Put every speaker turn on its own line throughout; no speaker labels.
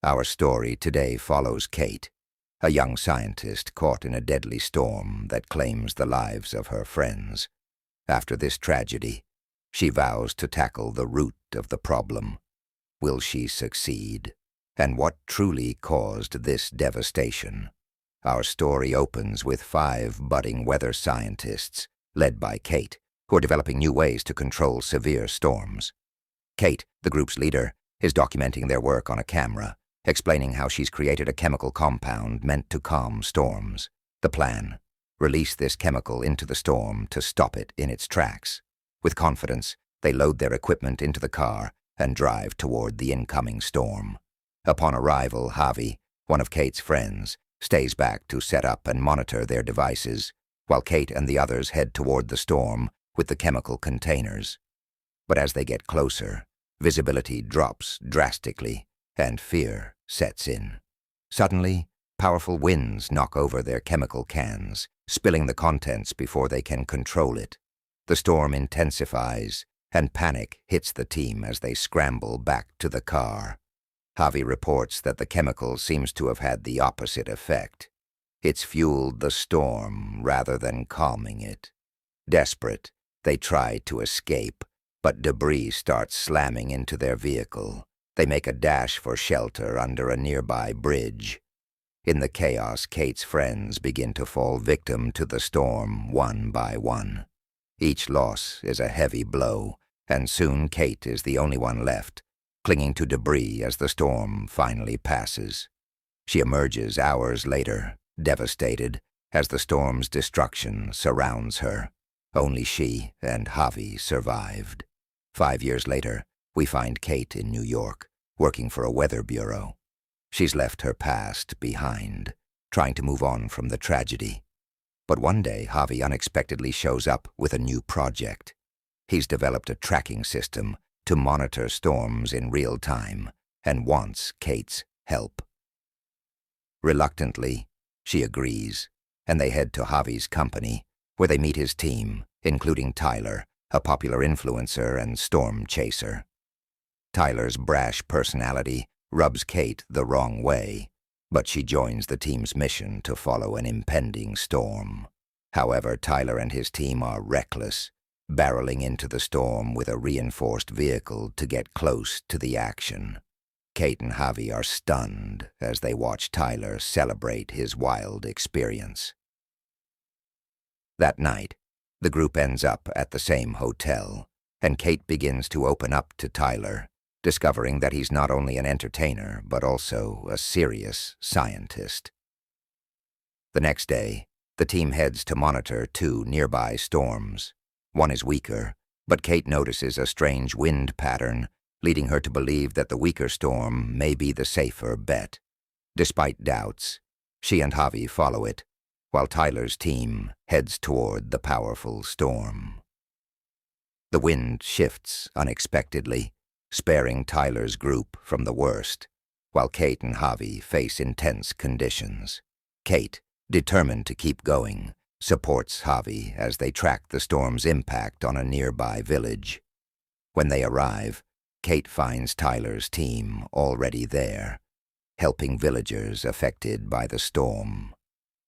Our story today follows Kate, a young scientist caught in a deadly storm that claims the lives of her friends. After this tragedy, she vows to tackle the root of the problem. Will she succeed? And what truly caused this devastation? Our story opens with 5 budding weather scientists, led by Kate, who are developing new ways to control severe storms. Kate, the group's leader, is documenting their work on a camera, explaining how she's created a chemical compound meant to calm storms. The plan: release this chemical into the storm to stop it in its tracks. With confidence, they load their equipment into the car and drive toward the incoming storm. Upon arrival, Javi, one of Kate's friends, stays back to set up and monitor their devices, while Kate and the others head toward the storm with the chemical containers. But as they get closer, visibility drops drastically, and fear sets in. Suddenly, powerful winds knock over their chemical cans, spilling the contents before they can control it. The storm intensifies, and panic hits the team as they scramble back to the car. Javi reports that the chemical seems to have had the opposite effect. It's fueled the storm rather than calming it. Desperate, they try to escape, but debris starts slamming into their vehicle. They make a dash for shelter under a nearby bridge. In the chaos, Kate's friends begin to fall victim to the storm one by one. Each loss is a heavy blow, and soon Kate is the only one left, clinging to debris as the storm finally passes. She emerges hours later, devastated, as the storm's destruction surrounds her. Only she and Javi survived. 5 years later, we find Kate in New York, working for a weather bureau. She's left her past behind, trying to move on from the tragedy. But one day, Javi unexpectedly shows up with a new project. He's developed a tracking system to monitor storms in real time and wants Kate's help. Reluctantly, she agrees, and they head to Javi's company, where they meet his team, including Tyler, a popular influencer and storm chaser. Tyler's brash personality rubs Kate the wrong way, but she joins the team's mission to follow an impending storm. However, Tyler and his team are reckless, barreling into the storm with a reinforced vehicle to get close to the action. Kate and Javi are stunned as they watch Tyler celebrate his wild experience. That night, the group ends up at the same hotel, and Kate begins to open up to Tyler, discovering that he's not only an entertainer, but also a serious scientist. The next day, the team heads to monitor 2 nearby storms. One is weaker, but Kate notices a strange wind pattern, leading her to believe that the weaker storm may be the safer bet. Despite doubts, she and Javi follow it, while Tyler's team heads toward the powerful storm. The wind shifts unexpectedly, sparing Tyler's group from the worst, while Kate and Javi face intense conditions. Kate, determined to keep going, supports Javi as they track the storm's impact on a nearby village. When they arrive, Kate finds Tyler's team already there, helping villagers affected by the storm.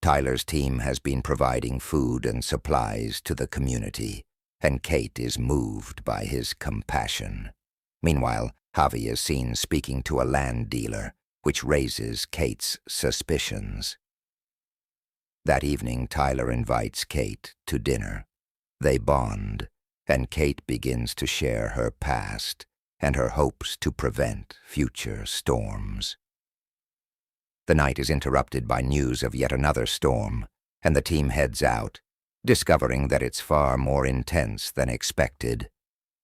Tyler's team has been providing food and supplies to the community, and Kate is moved by his compassion. Meanwhile, Javi is seen speaking to a land dealer, which raises Kate's suspicions. That evening, Tyler invites Kate to dinner. They bond, and Kate begins to share her past and her hopes to prevent future storms. The night is interrupted by news of yet another storm, and the team heads out, discovering that it's far more intense than expected.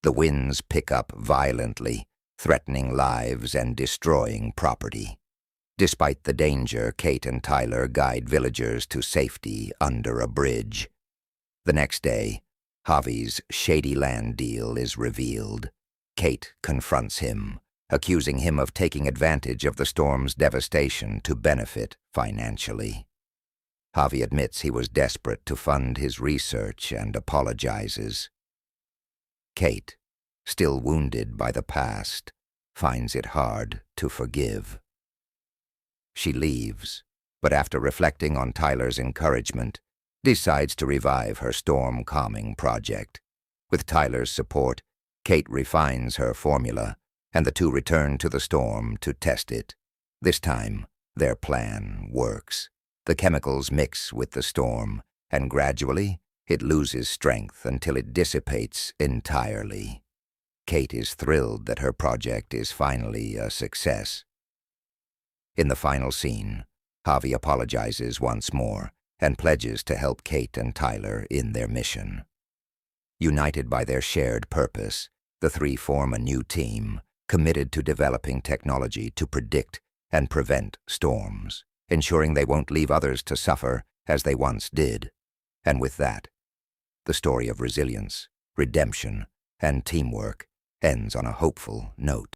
The winds pick up violently, threatening lives and destroying property. Despite the danger, Kate and Tyler guide villagers to safety under a bridge. The next day, Javi's shady land deal is revealed. Kate confronts him, accusing him of taking advantage of the storm's devastation to benefit financially. Javi admits he was desperate to fund his research and apologizes. Kate, still wounded by the past, finds it hard to forgive. She leaves, but after reflecting on Tyler's encouragement, decides to revive her storm-calming project. With Tyler's support, Kate refines her formula, and the two return to the storm to test it. This time, their plan works. The chemicals mix with the storm, and gradually, it loses strength until it dissipates entirely. Kate is thrilled that her project is finally a success. In the final scene, Javi apologizes once more and pledges to help Kate and Tyler in their mission. United by their shared purpose, the three form a new team committed to developing technology to predict and prevent storms, ensuring they won't leave others to suffer as they once did. And with that, the story of resilience, redemption, and teamwork ends on a hopeful note.